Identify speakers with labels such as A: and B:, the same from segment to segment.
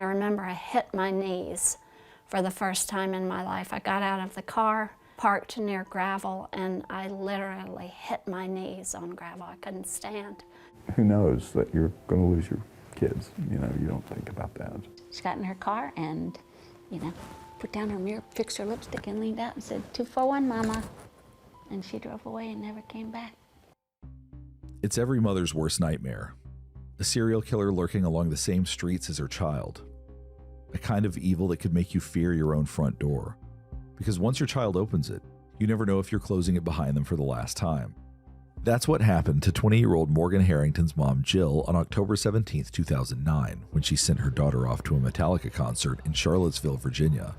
A: I remember I hit my knees for the first time in my life. I got out of the car, parked near gravel, and I literally hit my knees on gravel. I couldn't stand.
B: Who knows that you're going to lose your kids? You know, you don't think about that.
C: She got in her car and, put down her mirror, fixed her lipstick, and leaned out and said, 241, Mama. And she drove away and never came back.
D: It's every mother's worst nightmare. A serial killer lurking along the same streets as her child. A kind of evil that could make you fear your own front door. Because once your child opens it, you never know if you're closing it behind them for the last time. That's what happened to 20-year-old Morgan Harrington's mom, Jill, on October 17, 2009, when she sent her daughter off to a Metallica concert in Charlottesville, Virginia.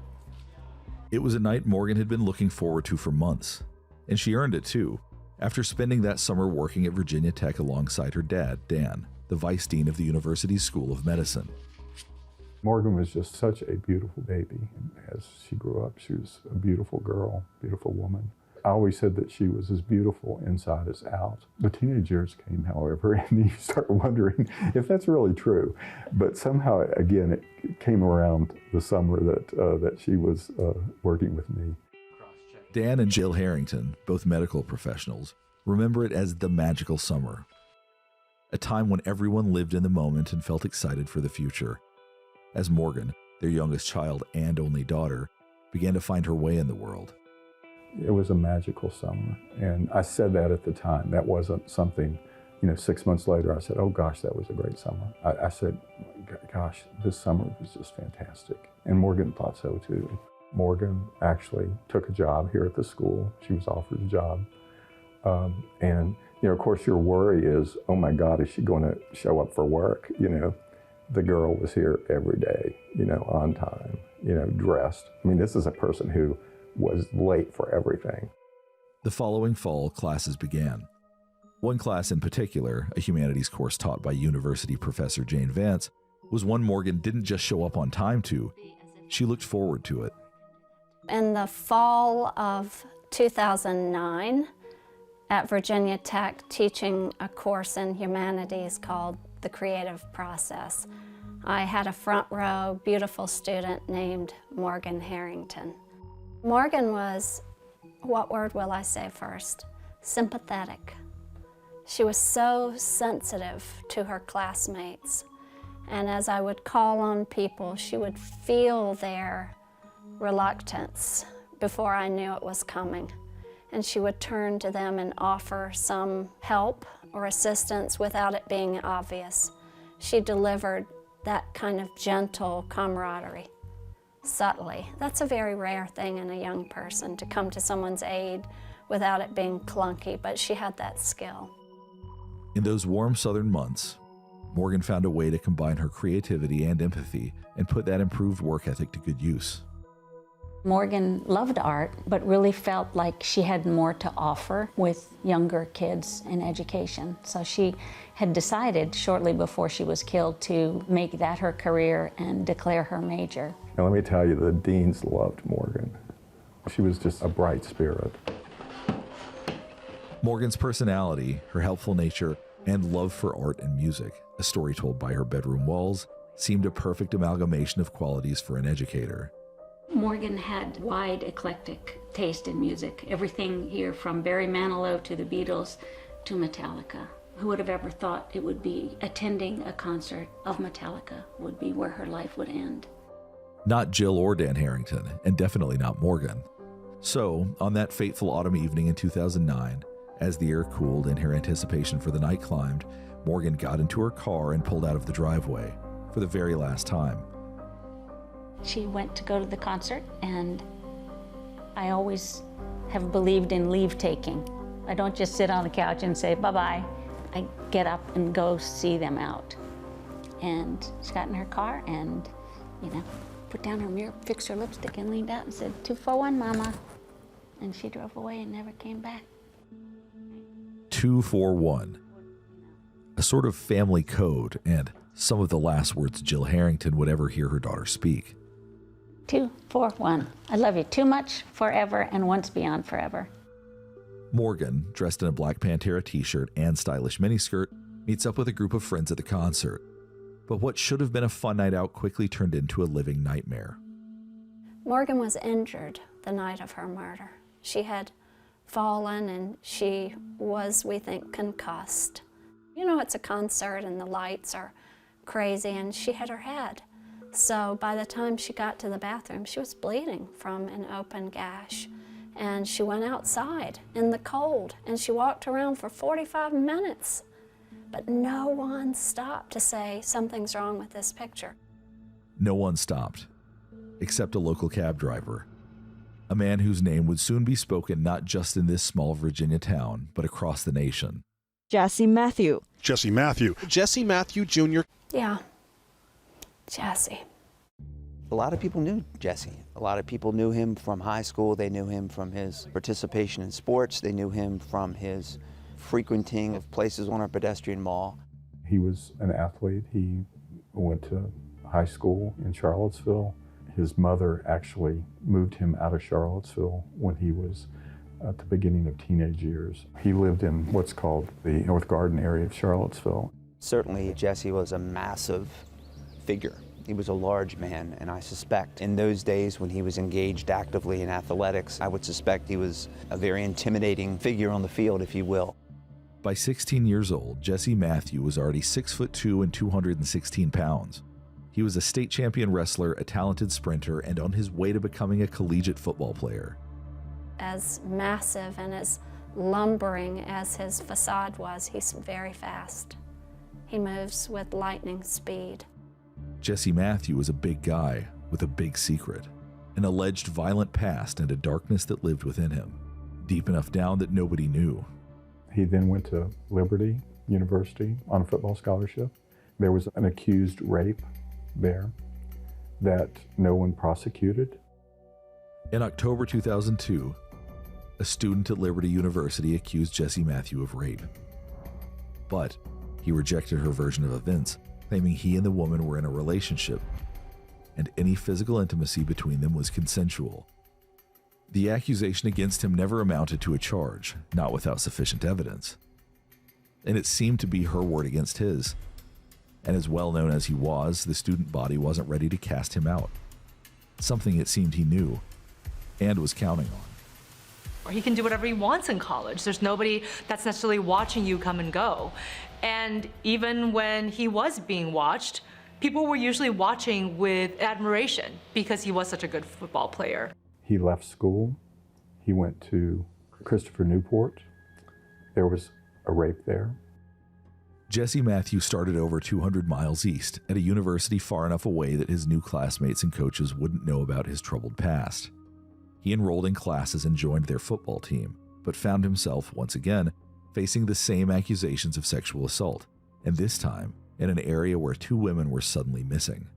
D: It was a night Morgan had been looking forward to for months, and she earned it too, after spending that summer working at Virginia Tech alongside her dad, Dan, the vice dean of the university's School of Medicine.
B: Morgan was just such a beautiful baby. As she grew up, she was a beautiful girl, beautiful woman. I always said that she was as beautiful inside as out. The teenage years came, however, and you start wondering if that's really true. But somehow, again, it came around the summer that she was working with me.
D: Dan and Jill Harrington, both medical professionals, remember it as the magical summer. A time when everyone lived in the moment and felt excited for the future. As Morgan, their youngest child and only daughter, began to find her way in the world.
B: It was a magical summer, and I said that at the time. That wasn't something, 6 months later I said, oh gosh, that was a great summer. I said, gosh, this summer was just fantastic. And Morgan thought so too. Morgan actually took a job here at the school. She was offered a job. And of course your worry is, oh my God, is she going to show up for work? The girl was here every day, on time, dressed. I mean, this is a person who was late for everything.
D: The following fall, classes began. One class in particular, a humanities course taught by university professor Jane Vance, was one Morgan didn't just show up on time to, she looked forward to it.
A: In the fall of 2009, at Virginia Tech, teaching a course in humanities called The Creative Process, I had a front row, beautiful student named Morgan Harrington. Morgan was, what word will I say first? Sympathetic. She was so sensitive to her classmates. And as I would call on people, she would feel their reluctance before I knew it was coming. And she would turn to them and offer some help or assistance without it being obvious. She delivered that kind of gentle camaraderie. Subtly. That's a very rare thing in a young person, to come to someone's aid without it being clunky, but she had that skill.
D: In those warm southern months, Morgan found a way to combine her creativity and empathy and put that improved work ethic to good use.
C: Morgan loved art, but really felt like she had more to offer with younger kids in education. So she had decided shortly before she was killed to make that her career and declare her major.
B: Now let me tell you, the deans loved Morgan. She was just a bright spirit.
D: Morgan's personality, her helpful nature, and love for art and music, a story told by her bedroom walls, seemed a perfect amalgamation of qualities for an educator.
C: Morgan had wide, eclectic taste in music. Everything here from Barry Manilow to the Beatles to Metallica. Who would have ever thought it would be attending a concert of Metallica would be where her life would end?
D: Not Jill or Dan Harrington, and definitely not Morgan. So, on that fateful autumn evening in 2009, as the air cooled and her anticipation for the night climbed, Morgan got into her car and pulled out of the driveway for the very last time.
C: She went to go to the concert, and I always have believed in leave-taking. I don't just sit on the couch and say, bye-bye. I get up and go see them out. And she got in her car and, put down her mirror, fixed her lipstick, and leaned out and said, 241, Mama. And she drove away and never came back.
D: 241. A sort of family code, and some of the last words Jill Harrington would ever hear her daughter speak.
C: 241. I love you too much, forever, and once beyond forever.
D: Morgan, dressed in a Black Pantera t-shirt and stylish miniskirt, meets up with a group of friends at the concert. But what should have been a fun night out quickly turned into a living nightmare.
A: Morgan was injured the night of her murder. She had fallen and she was, we think, concussed. You know, it's a concert and the lights are crazy, and she hit her head. So by the time she got to the bathroom, she was bleeding from an open gash. And she went outside in the cold and she walked around for 45 minutes. But no one stopped to say something's wrong with this picture.
D: No one stopped, except a local cab driver, a man whose name would soon be spoken not just in this small Virginia town, but across the nation.
E: Jesse Matthew.
F: Jesse Matthew.
G: Jesse Matthew Jr.
A: Yeah, Jesse.
H: A lot of people knew Jesse. A lot of people knew him from high school. They knew him from his participation in sports. They knew him from his frequenting of places on our pedestrian mall.
B: He was an athlete. He went to high school in Charlottesville. His mother actually moved him out of Charlottesville when he was at the beginning of teenage years. He lived in what's called the North Garden area of Charlottesville.
H: Certainly, Jesse was a massive figure. He was a large man, and I suspect in those days when he was engaged actively in athletics, I would suspect he was a very intimidating figure on the field, if you will.
D: By 16 years old, Jesse Matthew was already 6'2" and 216 pounds. He was a state champion wrestler, a talented sprinter, and on his way to becoming a collegiate football player.
A: As massive and as lumbering as his facade was, he's very fast. He moves with lightning speed.
D: Jesse Matthew was a big guy with a big secret, an alleged violent past and a darkness that lived within him, deep enough down that nobody knew.
B: He then went to Liberty University on a football scholarship. There was an accused rape there that no one prosecuted.
D: In October 2002, a student at Liberty University accused Jesse Matthew of rape. But he rejected her version of events, claiming he and the woman were in a relationship, and any physical intimacy between them was consensual. The accusation against him never amounted to a charge, not without sufficient evidence. And it seemed to be her word against his. And as well known as he was, the student body wasn't ready to cast him out. Something it seemed he knew, and was counting on.
I: Or he can do whatever he wants in college. There's nobody that's necessarily watching you come and go. And even when he was being watched, people were usually watching with admiration because he was such a good football player.
B: He left school. He went to Christopher Newport. There was a rape there.
D: Jesse Matthew started over 200 miles east at a university far enough away that his new classmates and coaches wouldn't know about his troubled past. He enrolled in classes and joined their football team, but found himself, once again, facing the same accusations of sexual assault, and this time in an area where 2 women were suddenly missing.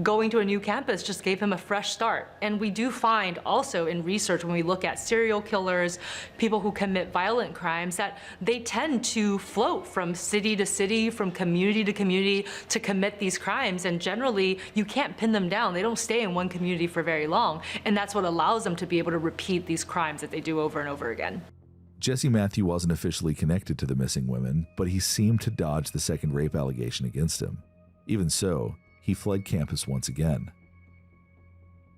I: Going to a new campus just gave him a fresh start. And we do find also in research when we look at serial killers, people who commit violent crimes, that they tend to float from city to city, from community to community to commit these crimes. And generally, you can't pin them down. They don't stay in one community for very long. And that's what allows them to be able to repeat these crimes that they do over and over again.
D: Jesse Matthew wasn't officially connected to the missing women, but he seemed to dodge the second rape allegation against him. Even so, he fled campus once again.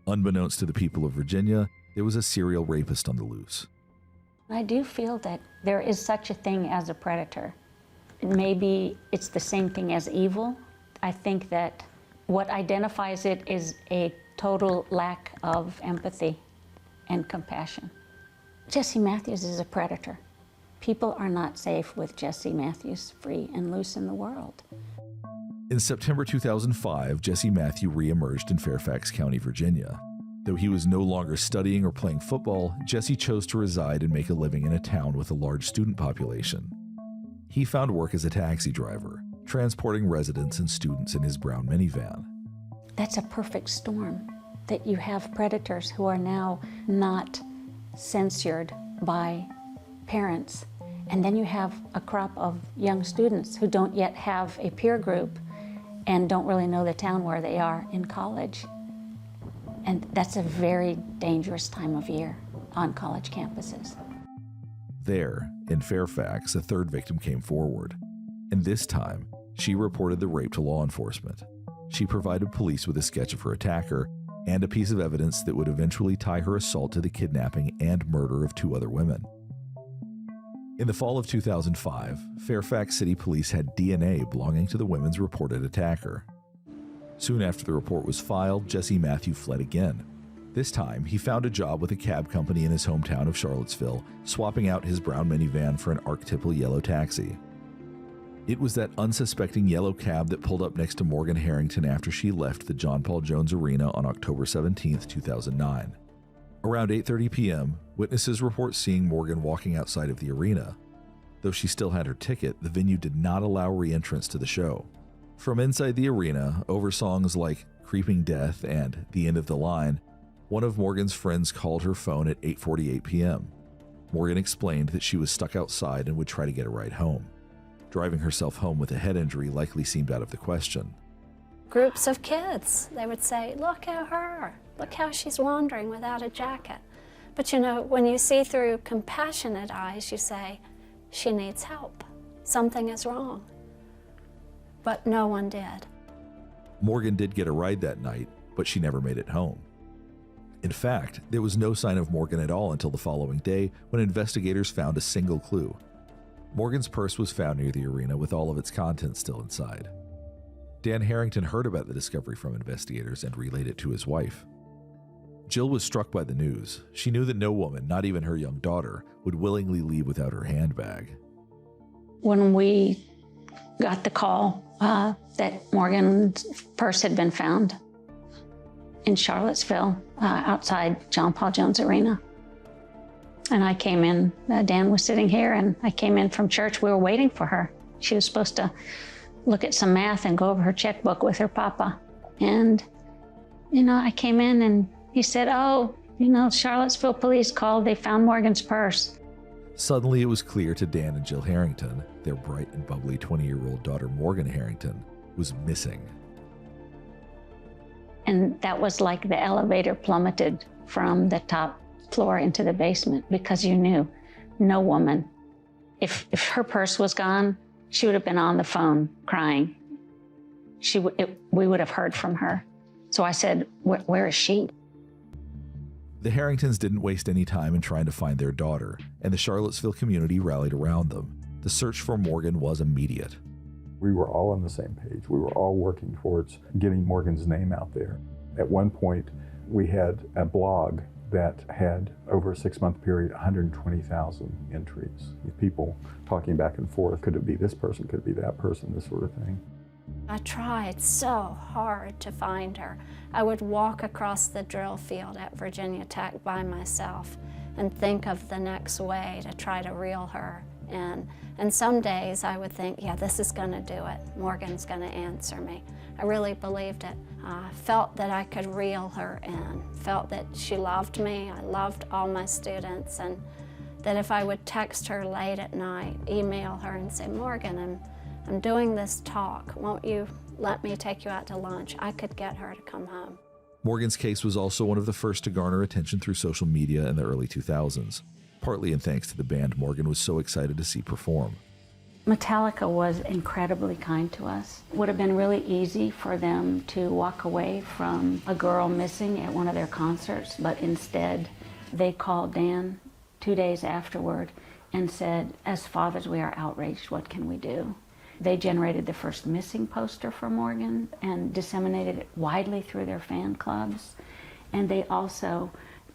D: Unbeknownst to the people of Virginia, there was a serial rapist on the loose.
C: I do feel that there is such a thing as a predator. Maybe it's the same thing as evil. I think that what identifies it is a total lack of empathy and compassion. Jesse Matthews is a predator. People are not safe with Jesse Matthews free and loose in the world.
D: In September 2005, Jesse Matthew reemerged in Fairfax County, Virginia. Though he was no longer studying or playing football, Jesse chose to reside and make a living in a town with a large student population. He found work as a taxi driver, transporting residents and students in his brown minivan.
C: That's a perfect storm, that you have predators who are now not censored by parents. And then you have a crop of young students who don't yet have a peer group and don't really know the town where they are in college. And that's a very dangerous time of year on college campuses.
D: There, in Fairfax, a third victim came forward. And this time, She reported the rape to law enforcement. She provided police with a sketch of her attacker and a piece of evidence that would eventually tie her assault to the kidnapping and murder of 2 other women. In the fall of 2005, Fairfax City Police had DNA belonging to the women's reported attacker. Soon after the report was filed, Jesse Matthew fled again. This time, he found a job with a cab company in his hometown of Charlottesville, swapping out his brown minivan for an archetypal yellow taxi. It was that unsuspecting yellow cab that pulled up next to Morgan Harrington after she left the John Paul Jones Arena on October 17, 2009. Around 8:30 p.m., witnesses report seeing Morgan walking outside of the arena. Though she still had her ticket, the venue did not allow re-entrance to the show. From inside the arena, over songs like Creeping Death and The End of the Line, one of Morgan's friends called her phone at 8:48 p.m. Morgan explained that she was stuck outside and would try to get a ride home. Driving herself home with a head injury likely seemed out of the question.
A: Groups of kids, they would say, look at her, look how she's wandering without a jacket. But you know, when you see through compassionate eyes, you say, she needs help. Something is wrong. But no one did.
D: Morgan did get a ride that night, but she never made it home. In fact, there was no sign of Morgan at all until the following day when investigators found a single clue. Morgan's purse was found near the arena with all of its contents still inside. Dan Harrington heard about the discovery from investigators and relayed it to his wife. Jill was struck by the news. She knew that no woman, not even her young daughter, would willingly leave without her handbag.
C: When we got the call that Morgan's purse had been found in Charlottesville, outside John Paul Jones Arena. And I came in, Dan was sitting here, and I came in from church. We were waiting for her. She was supposed to look at some math and go over her checkbook with her papa. And, I came in and he said, Charlottesville police called, they found Morgan's purse.
D: Suddenly it was clear to Dan and Jill Harrington, their bright and bubbly 20-year-old daughter Morgan Harrington was missing. And
C: that was like the elevator plummeted from the top floor into the basement, because you knew no woman, if her purse was gone, she would have been on the phone crying. We would have heard from her. So I said, where is she?
D: The Harringtons didn't waste any time in trying to find their daughter, and the Charlottesville community rallied around them. The search for Morgan was immediate.
B: We were all on the same page. We were all working towards getting Morgan's name out there. At one point, we had a blog that had, over a 6-month period, 120,000 entries. People talking back and forth. Could it be this person? Could it be that person? This sort of thing.
A: I tried so hard to find her. I would walk across the drill field at Virginia Tech by myself and think of the next way to try to reel her in. And some days I would think, yeah, this is going to do it. Morgan's going to answer me. I really believed it. I felt that I could reel her in, felt that she loved me, I loved all my students, and that if I would text her late at night, email her and say, Morgan, I'm doing this talk, won't you let me take you out to lunch? I could get her to come home.
D: Morgan's case was also one of the first to garner attention through social media in the early 2000s, partly in thanks to the band Morgan was so excited to see perform.
C: Metallica was incredibly kind to us. It would have been really easy for them to walk away from a girl missing at one of their concerts, but instead they called Dan 2 days afterward and said, as fathers, we are outraged, what can we do? They generated the first missing poster for Morgan and disseminated it widely through their fan clubs. And they also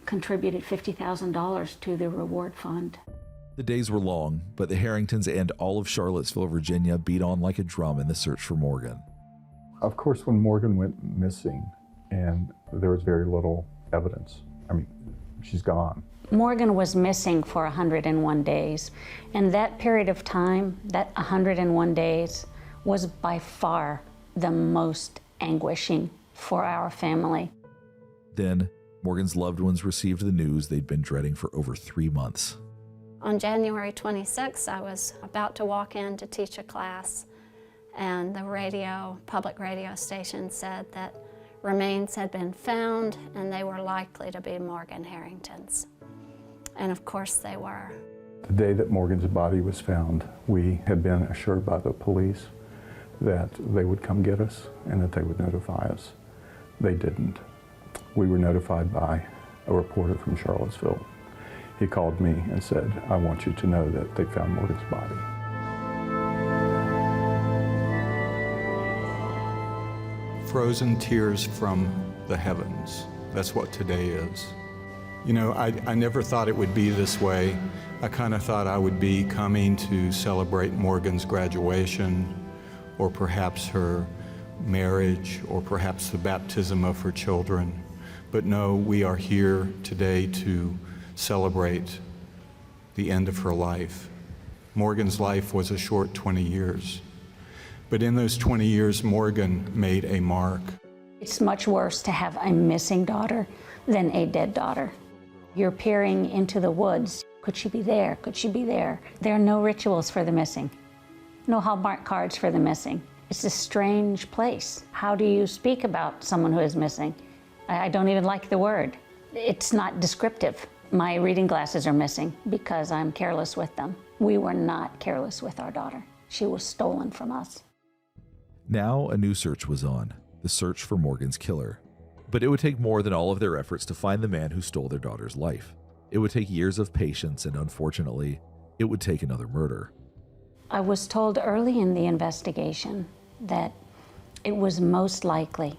C: contributed $50,000 to the reward fund.
D: The days were long, but the Harringtons and all of Charlottesville, Virginia beat on like a drum in the search for Morgan.
B: Of course, when Morgan went missing and there was very little evidence, she's gone.
C: Morgan was missing for 101 days, and that period of time, that 101 days, was by far the most anguishing for our family.
D: Then, Morgan's loved ones received the news they'd been dreading for over 3 months.
A: On January 26th, I was about to walk in to teach a class, and the public radio station said that remains had been found and they were likely to be Morgan Harrington's. And of course they were.
B: The day that Morgan's body was found, we had been assured by the police that they would come get us and that they would notify us. They didn't. We were notified by a reporter from Charlottesville. He called me and said, I want you to know that they found Morgan's body.
E: Frozen tears from the heavens. That's what today is. You know, I never thought it would be this way. I kind of thought I would be coming to celebrate Morgan's graduation, or perhaps her marriage, or perhaps the baptism of her children. But no, we are here today to celebrate the end of her life. Morgan's life was a short 20 years. But in those 20 years, Morgan made a mark.
C: It's much worse to have a missing daughter than a dead daughter. You're peering into the woods. Could she be there? Could she be there? There are no rituals for the missing, no Hallmark cards for the missing. It's a strange place. How do you speak about someone who is missing? I don't even like the word. It's not descriptive. My reading glasses are missing because I'm careless with them. We were not careless with our daughter. She was stolen from us.
D: Now a new search was on, the search for Morgan's killer. But it would take more than all of their efforts to find the man who stole their daughter's life. It would take years of patience, and unfortunately, it would take another murder.
C: I was told early in the investigation that it was most likely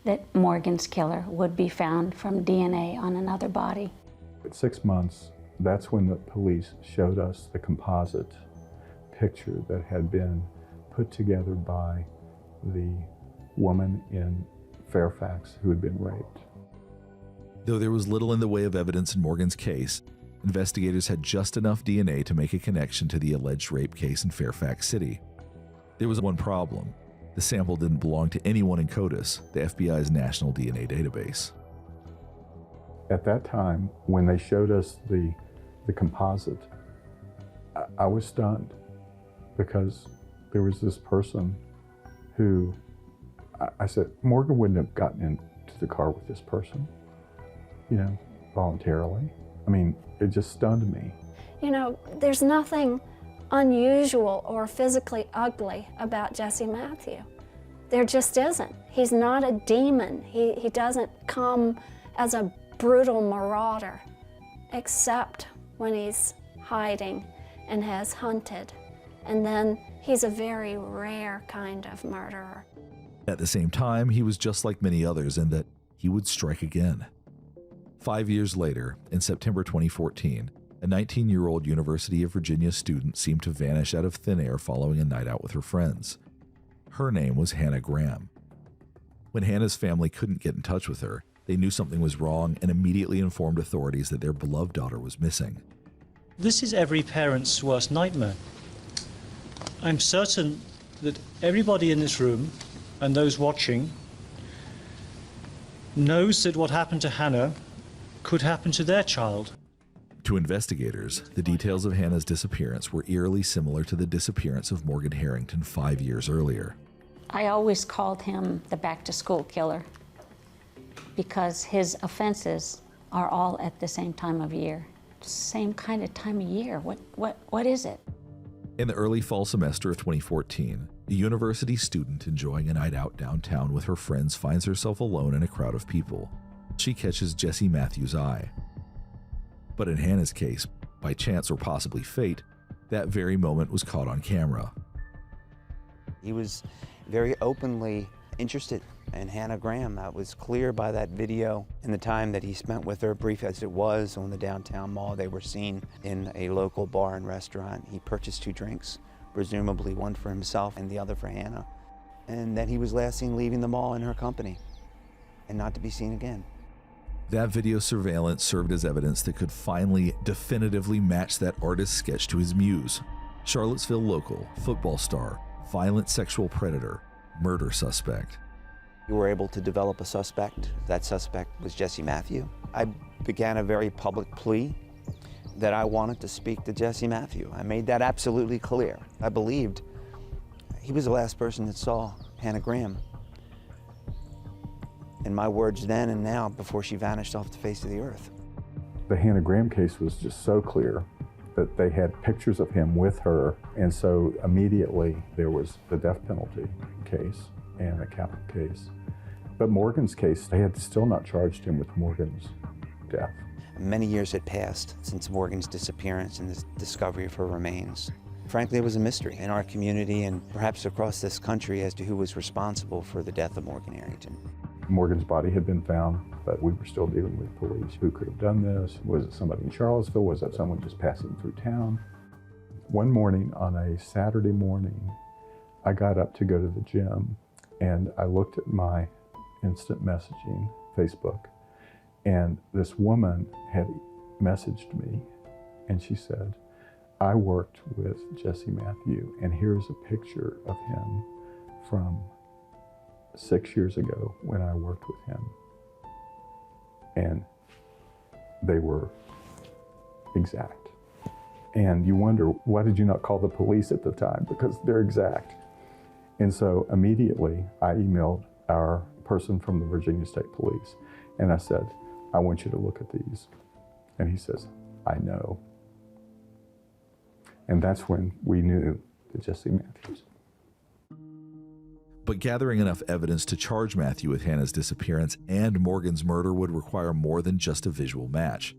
C: that Morgan's killer would be found from DNA on another body.
B: At 6 months, that's when the police showed us the composite picture that had been put together by the woman in Fairfax who had been raped.
D: Though there was little in the way of evidence in Morgan's case, investigators had just enough DNA to make a connection to the alleged rape case in Fairfax City. There was one problem. The sample didn't belong to anyone in CODIS, the FBI's national DNA database.
B: At that time, when they showed us the composite, I was stunned because there was this person who, I said, Morgan wouldn't have gotten into the car with this person, you know, voluntarily. I mean, it just stunned me.
A: You know, there's nothing unusual or physically ugly about Jesse Matthew. There just isn't. He's not a demon. He doesn't come as a brutal marauder, except when he's hiding and has hunted. And then he's a very rare kind of murderer.
D: At the same time, he was just like many others in that he would strike again. 5 years later, in September 2014, a 19-year-old University of Virginia student seemed to vanish out of thin air following a night out with her friends. Her name was Hannah Graham. When Hannah's family couldn't get in touch with her, they knew something was wrong and immediately informed authorities that their beloved daughter was missing.
F: This is every parent's worst nightmare. I'm certain that everybody in this room and those watching knows that what happened to Hannah could happen to their child.
D: To investigators, the details of Hannah's disappearance were eerily similar to the disappearance of Morgan Harrington 5 years earlier.
C: I always called him the back-to-school killer because his offenses are all at the same time of year. Same kind of time of year. What is it?
D: In the early fall semester of 2014, a university student enjoying a night out downtown with her friends finds herself alone in a crowd of people. She catches Jesse Matthews' eye. But in Hannah's case, by chance or possibly fate, that very moment was caught on camera.
H: He was very openly interested in Hannah Graham. That was clear by that video and the time that he spent with her, brief as it was, on the downtown mall. They were seen in a local bar and restaurant. He purchased 2 drinks, presumably one for himself and the other for Hannah. And then he was last seen leaving the mall in her company and not to be seen again.
D: That video surveillance served as evidence that could finally definitively match that artist's sketch to his muse. Charlottesville local, football star, violent sexual predator, murder suspect.
H: We were able to develop a suspect. That suspect was Jesse Matthew. I began a very public plea that I wanted to speak to Jesse Matthew. I made that absolutely clear. I believed he was the last person that saw Hannah Graham. In my words then and now, before she vanished off the face of the earth.
B: The Hannah Graham case was just so clear that they had pictures of him with her, and so immediately there was the death penalty case and a capital case. But Morgan's case, they had still not charged him with Morgan's death.
H: Many years had passed since Morgan's disappearance and the discovery of her remains. Frankly, it was a mystery in our community and perhaps across this country as to who was responsible for the death of Morgan Harrington.
B: Morgan's body had been found, but we were still dealing with police. Who could have done this? Was it somebody in Charlottesville? Was it someone just passing through town? One morning, on a Saturday morning, I got up to go to the gym, and I looked at my instant messaging, Facebook, and this woman had messaged me, and she said, I worked with Jesse Matthew, and here's a picture of him from 6 years ago when I worked with him. And they were exact. And you wonder, why did you not call the police at the time? Because they're exact. And so immediately I emailed our person from the Virginia State Police, and I said, I want you to look at these. And he says, I know. And that's when we knew that Jesse Matthews.
D: But gathering enough evidence to charge Matthew with Hannah's disappearance and Morgan's murder would require more than just a visual match.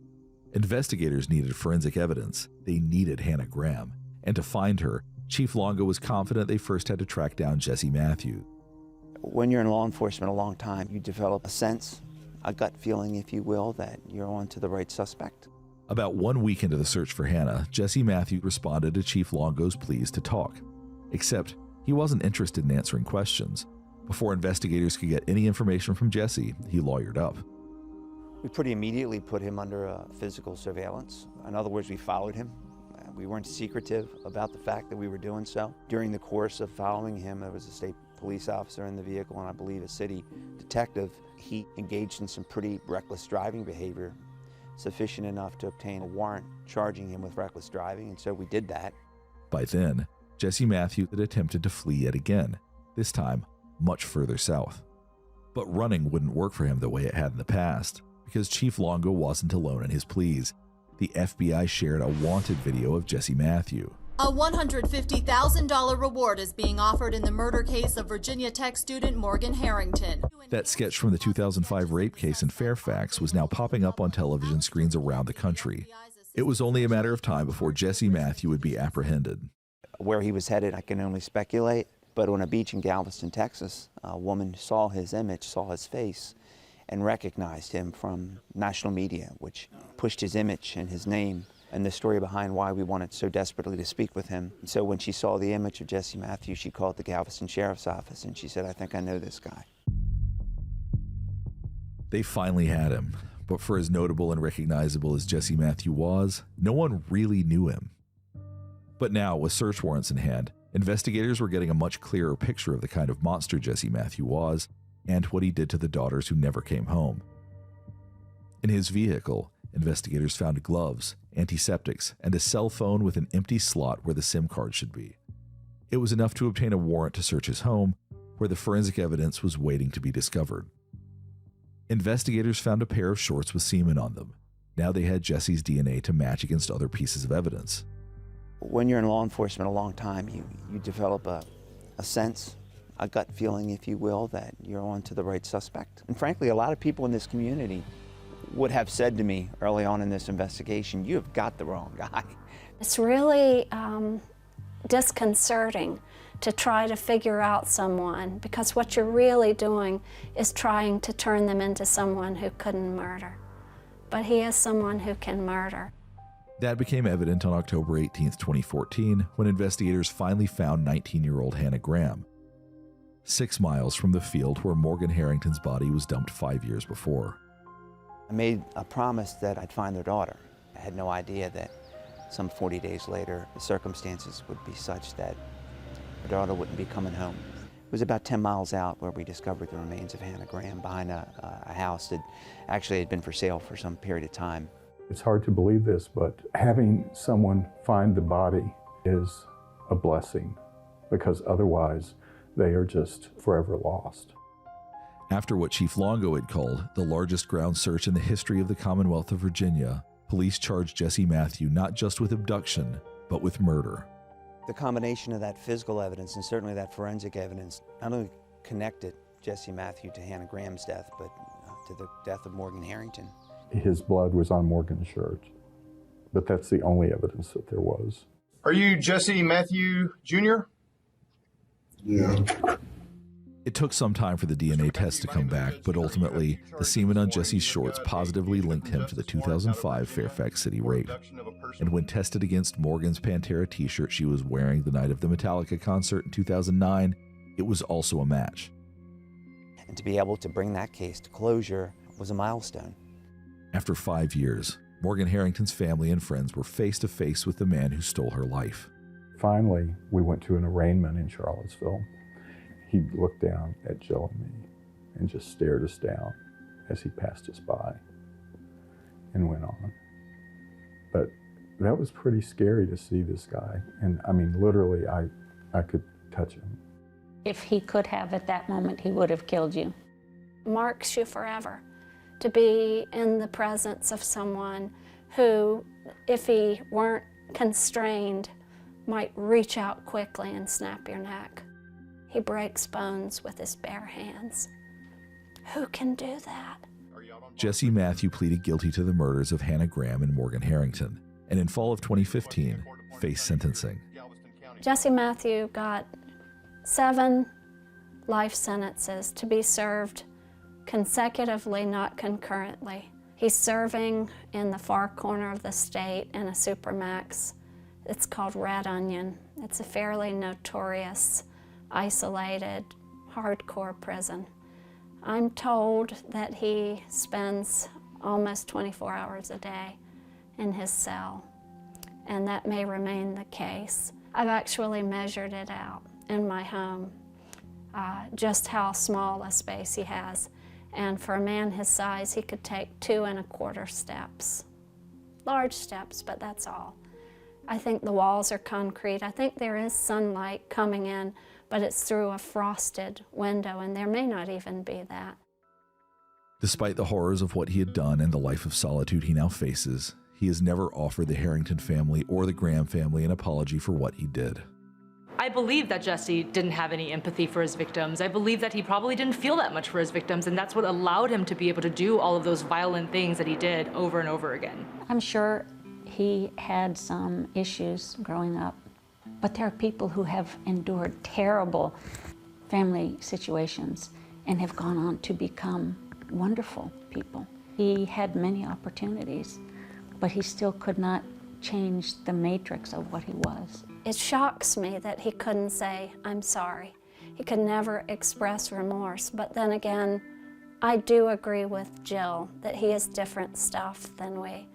D: Investigators needed forensic evidence. They needed Hannah Graham. And to find her, Chief Longo was confident they first had to track down Jesse Matthews.
H: When you're in law enforcement a long time, you develop a sense, a gut feeling, if you will, that you're on to the right suspect.
D: About 1 week into the search for Hannah, Jesse Matthews responded to Chief Longo's pleas to talk. Except, he wasn't interested in answering questions. Before investigators could get any information from Jesse, he lawyered up.
H: We pretty immediately put him under physical surveillance. In other words, we followed him. We weren't secretive about the fact that we were doing so. During the course of following him, there was a state police officer in the vehicle and I believe a city detective. He engaged in some pretty reckless driving behavior, sufficient enough to obtain a warrant charging him with reckless driving, and so we did that.
D: By then, Jesse Matthews had attempted to flee yet again, this time much further south. But running wouldn't work for him the way it had in the past, because Chief Longo wasn't alone in his pleas. The FBI shared a wanted video of Jesse Matthews.
G: A $150,000 reward is being offered in the murder case of Virginia Tech student Morgan Harrington.
D: That sketch from the 2005 rape case in Fairfax was now popping up on television screens around the country. It was only a matter of time before Jesse Matthews would be apprehended.
H: Where he was headed, I can only speculate, but on a beach in Galveston, Texas, a woman saw his image, saw his face, and recognized him from national media, which pushed his image and his name and the story behind why we wanted so desperately to speak with him. So when she saw the image of Jesse Matthews, she called the Galveston Sheriff's Office and she said, I think I know this guy.
D: They finally had him, but for as notable and recognizable as Jesse Matthews was, no one really knew him. But now, with search warrants in hand, investigators were getting a much clearer picture of the kind of monster Jesse Matthews was and what he did to the daughters who never came home. In his vehicle, investigators found gloves, antiseptics, and a cell phone with an empty slot where the SIM card should be. It was enough to obtain a warrant to search his home, where the forensic evidence was waiting to be discovered. Investigators found a pair of shorts with semen on them. Now they had Jesse's DNA to match against other pieces of evidence.
H: When you're in law enforcement a long time, you develop a sense, a gut feeling, if you will, that you're on to the right suspect. And frankly, a lot of people in this community would have said to me early on in this investigation, you have got the wrong guy.
A: It's really disconcerting to try to figure out someone, because what you're really doing is trying to turn them into someone who couldn't murder. But he is someone who can murder.
D: That became evident on October 18, 2014, when investigators finally found 19-year-old Hannah Graham, 6 miles from the field where Morgan Harrington's body was dumped 5 years before.
H: I made a promise that I'd find their daughter. I had no idea that some 40 days later, the circumstances would be such that her daughter wouldn't be coming home. It was about 10 miles out where we discovered the remains of Hannah Graham behind a house that actually had been for sale for some period of time.
B: It's hard to believe this, but having someone find the body is a blessing, because otherwise they are just forever lost.
D: After what Chief Longo had called the largest ground search in the history of the Commonwealth of Virginia, Police charged Jesse Matthew not just with abduction, but with murder.
H: The combination of that physical evidence and certainly that forensic evidence not only connected Jesse Matthew to Hannah Graham's death, but to the death of Morgan Harrington.
B: His blood was on Morgan's shirt, but that's the only evidence that there was.
J: Are you Jesse Matthew Jr.?
B: Yeah.
D: It took some time for the DNA test to come back, but ultimately, the semen on Jesse's shorts positively linked him to the 2005 Fairfax City rape. And when tested against Morgan's Pantera t-shirt she was wearing the night of the Metallica concert in 2009, it was also a match.
H: And to be able to bring that case to closure was a milestone.
D: After 5 years, Morgan Harrington's family and friends were face to face with the man who stole her life.
B: Finally, we went to an arraignment in Charlottesville. He looked down at Jill and me and just stared us down as he passed us by and went on. But that was pretty scary to see this guy. And I mean, literally, I could touch him.
C: If he could have at that moment, he would have killed you.
A: Marks you forever to be in the presence of someone who, if he weren't constrained, might reach out quickly and snap your neck. He breaks bones with his bare hands. Who can do that?
D: Jesse Matthew pleaded guilty to the murders of Hannah Graham and Morgan Harrington, and in fall of 2015, faced sentencing.
A: Jesse Matthew got 7 life sentences to be served consecutively, not concurrently. He's serving in the far corner of the state in a supermax. It's called Red Onion. It's a fairly notorious, isolated, hardcore prison. I'm told that he spends almost 24 hours a day in his cell, and that may remain the case. I've actually measured it out in my home, just how small a space he has. And for a man his size, he could take 2 1/4 steps. Large steps, but that's all. I think the walls are concrete. I think there is sunlight coming in, but it's through a frosted window, and there may not even be that.
D: Despite the horrors of what he had done and the life of solitude he now faces, he has never offered the Harrington family or the Graham family an apology for what he did.
I: I believe that Jesse didn't have any empathy for his victims. I believe that he probably didn't feel that much for his victims, and that's what allowed him to be able to do all of those violent things that he did over and over again.
C: I'm sure he had some issues growing up, but there are people who have endured terrible family situations and have gone on to become wonderful people. He had many opportunities, but he still could not change the matrix of what he was.
A: It shocks me that he couldn't say, I'm sorry. He could never express remorse, but then again, I do agree with Jill that he is different stuff than we,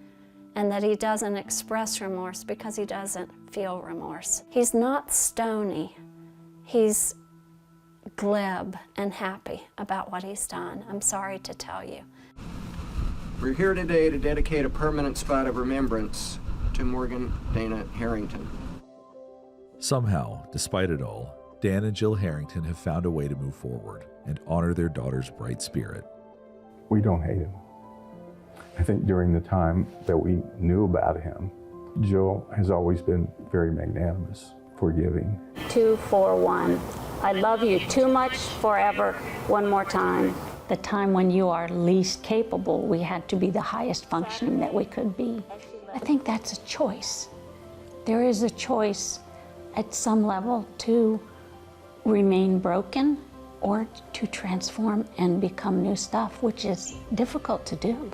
A: and that he doesn't express remorse because he doesn't feel remorse. He's not stony. He's glib and happy about what he's done. I'm sorry to tell you.
K: We're here today to dedicate a permanent spot of remembrance to Morgan Dana Harrington.
D: Somehow, despite it all, Dan and Jill Harrington have found a way to move forward and honor their daughter's bright spirit.
B: We don't hate him. I think during the time that we knew about him, Jill has always been very magnanimous, forgiving.
C: 2, 4, 1. I love you too much forever. One more time. The time when you are least capable, we had to be the highest functioning that we could be. I think that's a choice. There is a choice at some level to remain broken or to transform and become new stuff, which is difficult to do.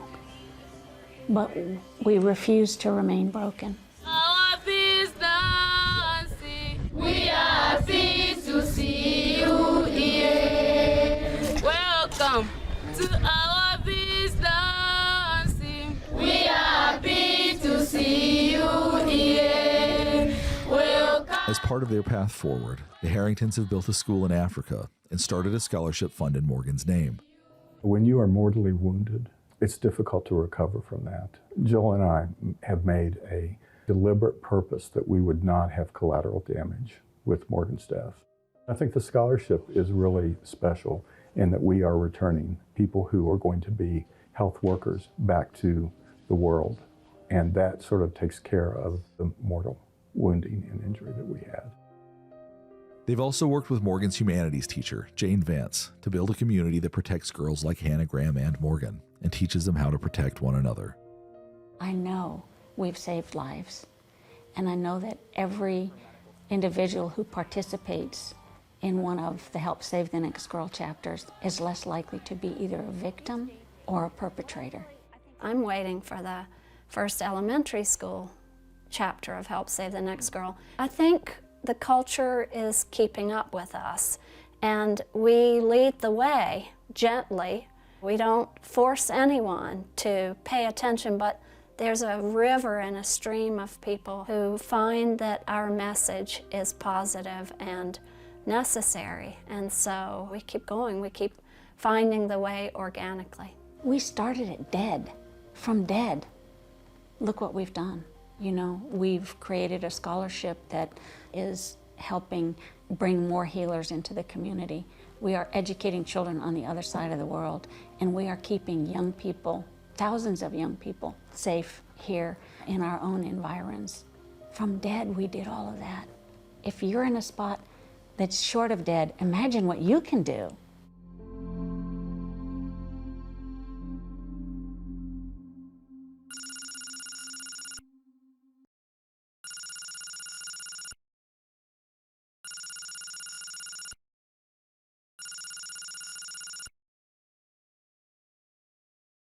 C: But we refuse to remain broken.
L: Our peace dancing. We are pleased to see you here. Welcome to our peace dancing. We are pleased to see you here. Welcome.
D: As part of their path forward, the Harringtons have built a school in Africa and started a scholarship fund in Morgan's name.
B: When you are mortally wounded, it's difficult to recover from that. Jill and I have made a deliberate purpose that we would not have collateral damage with Morgan's death. I think the scholarship is really special in that we are returning people who are going to be health workers back to the world And that sort of takes care of the mortal wounding and injury that we had.
D: They've also worked with Morgan's humanities teacher, Jane Vance, to build a community that protects girls like Hannah Graham and Morgan and teaches them how to protect one another.
C: I know we've saved lives, and I know that every individual who participates in one of the Help Save the Next Girl chapters is less likely to be either a victim or a perpetrator.
A: I'm waiting for the first elementary school chapter of Help Save the Next Girl. I think the culture is keeping up with us, and we lead the way gently. We don't force anyone to pay attention, but there's a river and a stream of people who find that our message is positive and necessary, and so we keep going. We keep finding the way organically.
C: We started it dead, from dead. Look what we've done. You know, we've created a scholarship that is helping bring more healers into the community. We are educating children on the other side of the world, and we are keeping young people, thousands of young people, safe here in our own environs. From dead, we did all of that. If you're in a spot that's short of dead, imagine what you can do